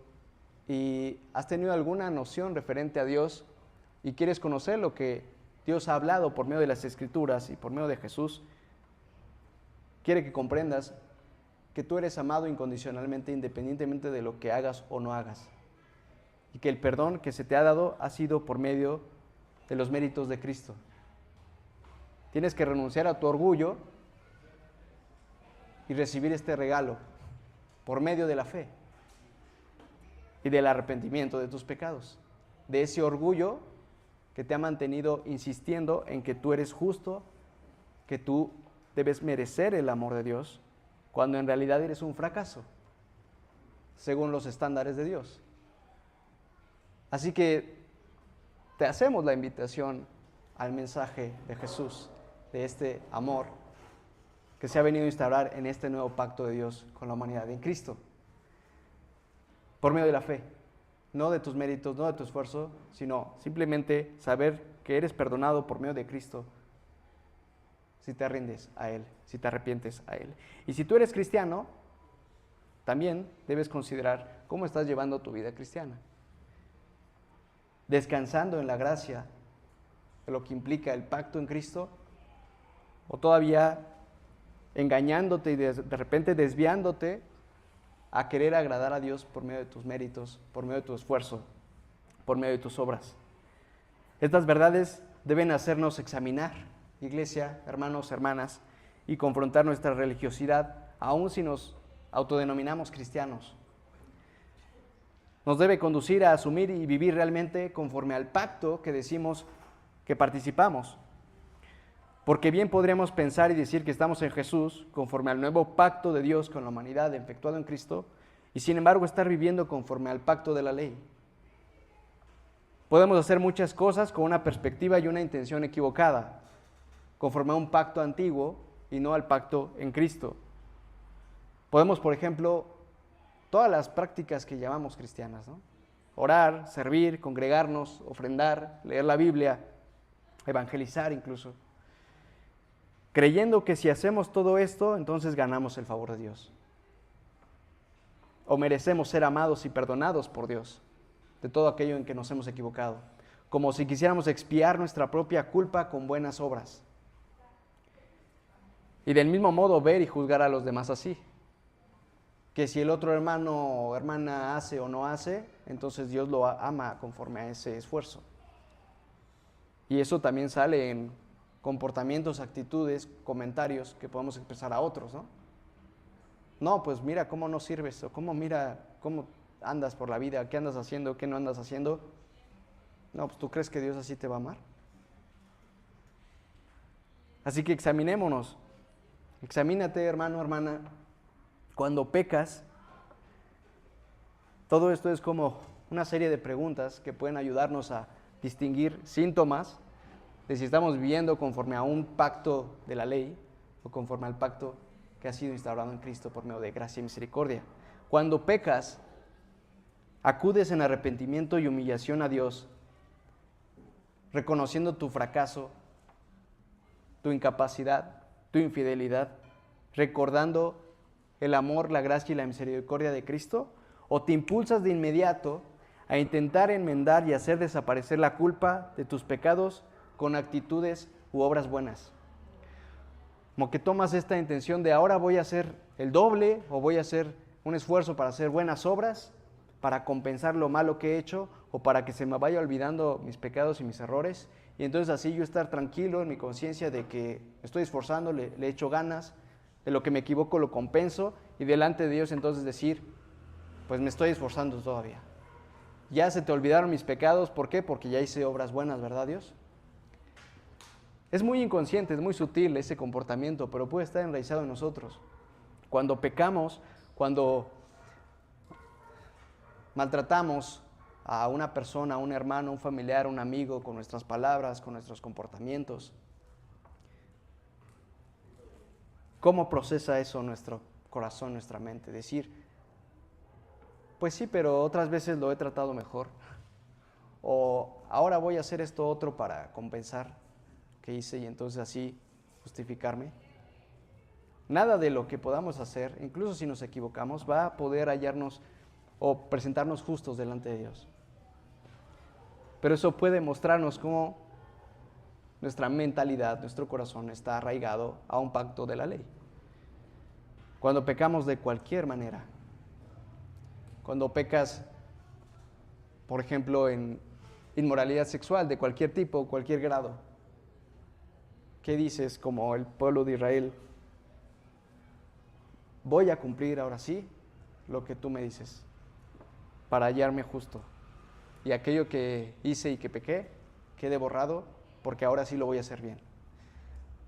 y has tenido alguna noción referente a Dios y quieres conocer lo que Dios ha hablado por medio de las Escrituras y por medio de Jesús, quiere que comprendas que tú eres amado incondicionalmente, independientemente de lo que hagas o no hagas. Y que el perdón que se te ha dado ha sido por medio de los méritos de Cristo. Tienes que renunciar a tu orgullo y recibir este regalo por medio de la fe y del arrepentimiento de tus pecados, de ese orgullo que te ha mantenido insistiendo en que tú eres justo, que tú debes merecer el amor de Dios, cuando en realidad eres un fracaso, según los estándares de Dios. Así que te hacemos la invitación al mensaje de Jesús, de este amor que se ha venido a instaurar en este nuevo pacto de Dios con la humanidad en Cristo, por medio de la fe. No de tus méritos, no de tu esfuerzo, sino simplemente saber que eres perdonado por medio de Cristo si te rindes a Él, si te arrepientes a Él. Y si tú eres cristiano, también debes considerar cómo estás llevando tu vida cristiana. Descansando en la gracia de lo que implica el pacto en Cristo, o todavía engañándote y de repente desviándote a querer agradar a Dios por medio de tus méritos, por medio de tu esfuerzo, por medio de tus obras. Estas verdades deben hacernos examinar, iglesia, hermanos, hermanas, y confrontar nuestra religiosidad, aun si nos autodenominamos cristianos. Nos debe conducir a asumir y vivir realmente conforme al pacto que decimos que participamos. Porque bien podríamos pensar y decir que estamos en Jesús, conforme al nuevo pacto de Dios con la humanidad efectuado en Cristo, y sin embargo estar viviendo conforme al pacto de la ley. Podemos hacer muchas cosas con una perspectiva y una intención equivocada, conforme a un pacto antiguo y no al pacto en Cristo. Podemos, por ejemplo, todas las prácticas que llamamos cristianas, ¿no? Orar, servir, congregarnos, ofrendar, leer la Biblia, evangelizar incluso, creyendo que si hacemos todo esto, entonces ganamos el favor de Dios. O merecemos ser amados y perdonados por Dios de todo aquello en que nos hemos equivocado, como si quisiéramos expiar nuestra propia culpa con buenas obras. Y del mismo modo ver y juzgar a los demás así, que si el otro hermano o hermana hace o no hace, entonces Dios lo ama conforme a ese esfuerzo. Y eso también sale en comportamientos, actitudes, comentarios que podemos expresar a otros, ¿no? No, pues mira cómo no sirves, o mira cómo andas por la vida, qué andas haciendo, qué no andas haciendo. No, pues ¿tú crees que Dios así te va a amar? Así que examinémonos. Examínate, hermano, hermana. Cuando pecas, todo esto es como una serie de preguntas que pueden ayudarnos a distinguir síntomas de si estamos viviendo conforme a un pacto de la ley o conforme al pacto que ha sido instaurado en Cristo por medio de gracia y misericordia. Cuando pecas, acudes en arrepentimiento y humillación a Dios, reconociendo tu fracaso, tu incapacidad, tu infidelidad, recordando el amor, la gracia y la misericordia de Cristo, o te impulsas de inmediato a intentar enmendar y hacer desaparecer la culpa de tus pecados con actitudes u obras buenas. Como que tomas esta intención de ahora voy a hacer el doble o voy a hacer un esfuerzo para hacer buenas obras, para compensar lo malo que he hecho o para que se me vaya olvidando mis pecados y mis errores. Y entonces así yo estar tranquilo en mi conciencia de que me estoy esforzando, le echo ganas, de lo que me equivoco lo compenso y delante de Dios entonces decir, pues me estoy esforzando todavía. Ya se te olvidaron mis pecados, ¿por qué? Porque ya hice obras buenas, ¿verdad Dios? Es muy inconsciente, es muy sutil ese comportamiento, pero puede estar enraizado en nosotros. Cuando pecamos, cuando maltratamos a una persona, a un hermano, a un familiar, a un amigo, con nuestras palabras, con nuestros comportamientos, ¿cómo procesa eso nuestro corazón, nuestra mente? Decir, pues sí, pero otras veces lo he tratado mejor. O ahora voy a hacer esto otro para compensar que hice y entonces así justificarme. Nada de lo que podamos hacer, incluso si nos equivocamos, va a poder hallarnos o presentarnos justos delante de Dios. Pero eso puede mostrarnos cómo nuestra mentalidad, nuestro corazón está arraigado a un pacto de la ley. Cuando pecamos de cualquier manera, cuando pecas, por ejemplo, en inmoralidad sexual de cualquier tipo, cualquier grado, ¿qué dices como el pueblo de Israel? Voy a cumplir ahora sí lo que tú me dices para hallarme justo. Y aquello que hice y que pequé, quede borrado porque ahora sí lo voy a hacer bien.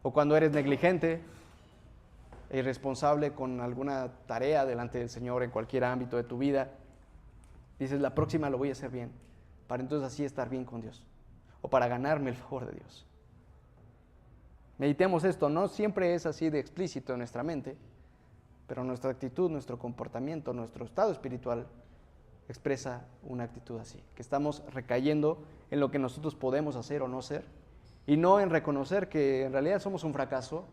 O cuando eres negligente e irresponsable con alguna tarea delante del Señor en cualquier ámbito de tu vida, dices, la próxima lo voy a hacer bien, para entonces así estar bien con Dios, o para ganarme el favor de Dios. Meditemos esto, no siempre es así de explícito en nuestra mente, pero nuestra actitud, nuestro comportamiento, nuestro estado espiritual expresa una actitud así, que estamos recayendo en lo que nosotros podemos hacer o no ser, y no en reconocer que en realidad somos un fracaso,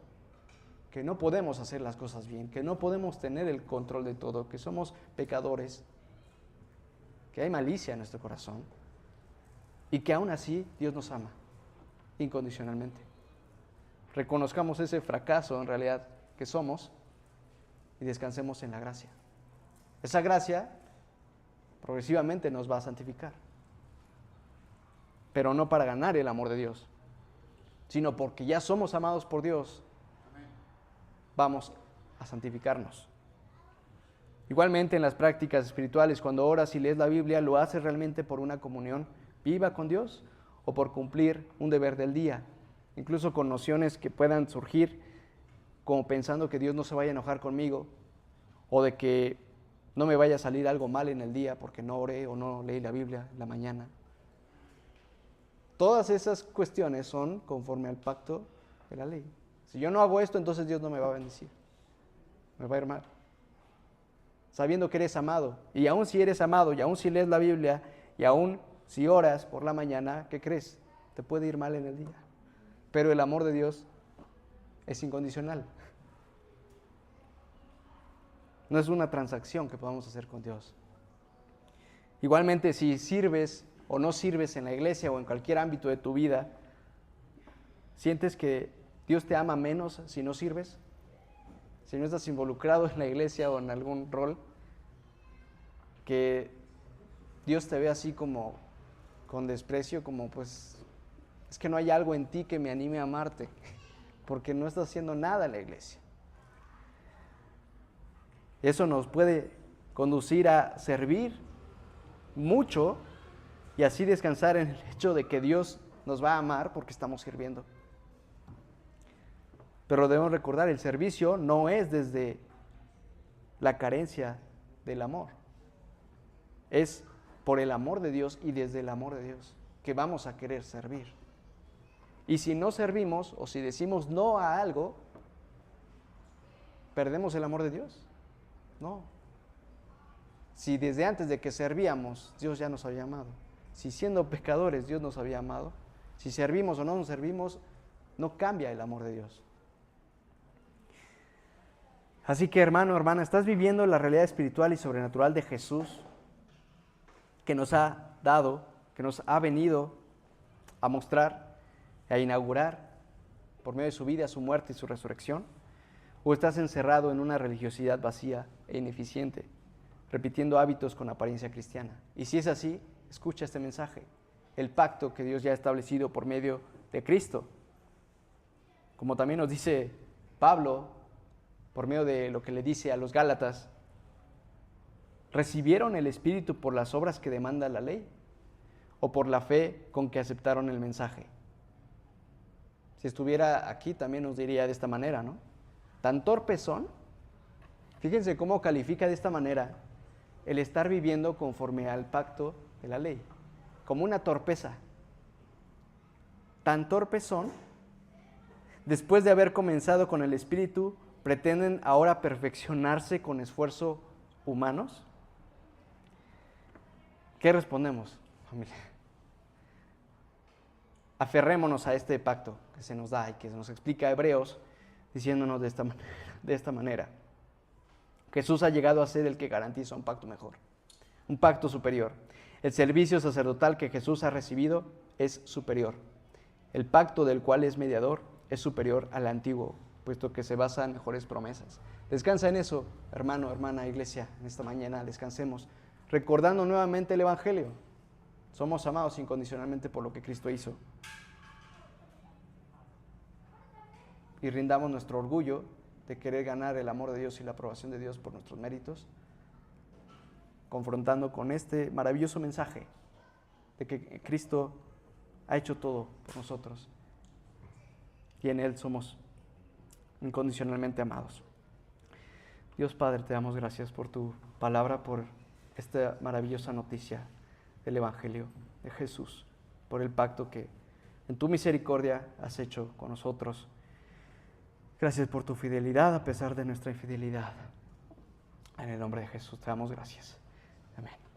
que no podemos hacer las cosas bien, que no podemos tener el control de todo, que somos pecadores, que hay malicia en nuestro corazón, y que aún así Dios nos ama incondicionalmente. Reconozcamos ese fracaso en realidad que somos y descansemos en la gracia. Esa gracia progresivamente nos va a santificar, pero no para ganar el amor de Dios, sino porque ya somos amados por Dios, vamos a santificarnos. Igualmente en las prácticas espirituales, cuando oras y lees la Biblia, ¿lo haces realmente por una comunión viva con Dios o por cumplir un deber del día? Incluso con nociones que puedan surgir como pensando que Dios no se vaya a enojar conmigo o de que no me vaya a salir algo mal en el día porque no oré o no leí la Biblia en la mañana. Todas esas cuestiones son conforme al pacto de la ley. Si yo no hago esto, entonces Dios no me va a bendecir, me va a ir mal. Sabiendo que eres amado, y aún si eres amado, y aún si lees la Biblia, y aún si oras por la mañana, ¿qué crees? Te puede ir mal en el día. Pero el amor de Dios es incondicional. No es una transacción que podamos hacer con Dios. Igualmente, si sirves o no sirves en la iglesia o en cualquier ámbito de tu vida, ¿sientes que Dios te ama menos si no sirves? Si no estás involucrado en la iglesia o en algún rol, que Dios te ve así como con desprecio, como pues Es que no hay algo en ti que me anime a amarte, porque no estás haciendo nada en la iglesia. Eso nos puede conducir a servir mucho y así descansar en el hecho de que Dios nos va a amar porque estamos sirviendo. Pero debemos recordar, el servicio no es desde la carencia del amor. Es por el amor de Dios y desde el amor de Dios que vamos a querer servir. Y si no servimos o si decimos no a algo, ¿perdemos el amor de Dios? No. Si desde antes de que servíamos, Dios ya nos había amado. Si siendo pecadores Dios nos había amado, si servimos o no nos servimos, no cambia el amor de Dios. Así que hermano, hermana, ¿estás viviendo la realidad espiritual y sobrenatural de Jesús que nos ha dado, que nos ha venido a mostrar, a inaugurar por medio de su vida, su muerte y su resurrección? ¿O estás encerrado en una religiosidad vacía e ineficiente, repitiendo hábitos con apariencia cristiana? Y si es así, escucha este mensaje, el pacto que Dios ya ha establecido por medio de Cristo. Como también nos dice Pablo, por medio de lo que le dice a los Gálatas, ¿recibieron el Espíritu por las obras que demanda la ley o por la fe con que aceptaron el mensaje? Si estuviera aquí también nos diría de esta manera, ¿no? Tan torpes son, fíjense cómo califica de esta manera el estar viviendo conforme al pacto de la ley, como una torpeza. Tan torpes son, después de haber comenzado con el Espíritu, ¿pretenden ahora perfeccionarse con esfuerzo humanos? ¿Qué respondemos, familia? Aferrémonos a este pacto que se nos da y que nos explica Hebreos, diciéndonos de esta manera. Jesús ha llegado a ser el que garantiza un pacto mejor, un pacto superior. El servicio sacerdotal que Jesús ha recibido es superior. El pacto del cual es mediador es superior al antiguo, puesto que se basa en mejores promesas. Descansa en eso, hermano, hermana, iglesia, en esta mañana descansemos, recordando nuevamente el Evangelio. Somos amados incondicionalmente por lo que Cristo hizo. Y rindamos nuestro orgullo de querer ganar el amor de Dios y la aprobación de Dios por nuestros méritos, confrontando con este maravilloso mensaje de que Cristo ha hecho todo por nosotros y en Él somos incondicionalmente amados. Dios Padre, te damos gracias por tu palabra, por esta maravillosa noticia del Evangelio de Jesús, por el pacto que en tu misericordia has hecho con nosotros. Gracias por tu fidelidad a pesar de nuestra infidelidad. En el nombre de Jesús te damos gracias. Amén.